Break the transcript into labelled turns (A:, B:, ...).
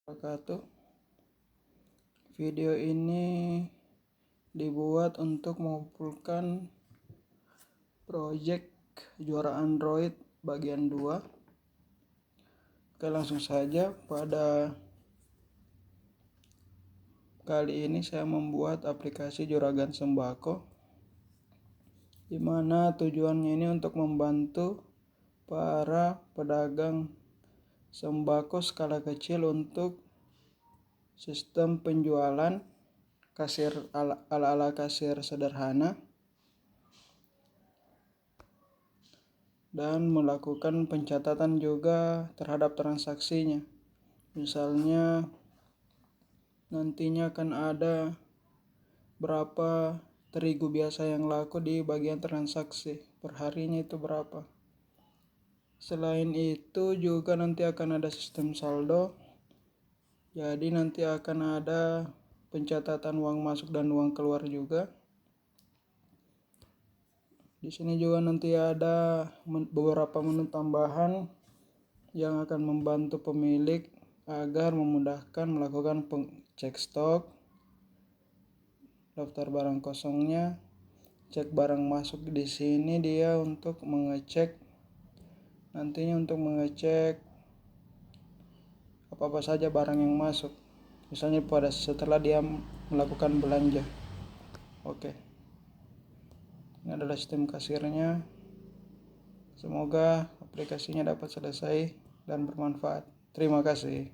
A: Wabarakatuh. Video ini dibuat untuk mengumpulkan project juara Android bagian 2. Oke, langsung saja. Pada kali ini saya membuat aplikasi Juragan Sembako, di mana tujuannya ini untuk membantu para pedagang sembako skala kecil untuk sistem penjualan kasir ala kasir sederhana dan melakukan pencatatan juga terhadap transaksinya. Misalnya nantinya akan ada berapa terigu biasa yang laku di bagian transaksi, perharinya itu berapa. Selain itu juga nanti akan ada sistem saldo. Jadi nanti akan ada pencatatan uang masuk dan uang keluar juga. Di sini juga nanti ada beberapa menu tambahan yang akan membantu pemilik agar memudahkan melakukan cek stok, daftar barang kosongnya, cek barang masuk. Di sini dia untuk mengecek apa saja barang yang masuk, misalnya setelah dia melakukan belanja. Oke, ini adalah sistem kasirnya. Semoga aplikasinya dapat selesai dan bermanfaat. Terima kasih.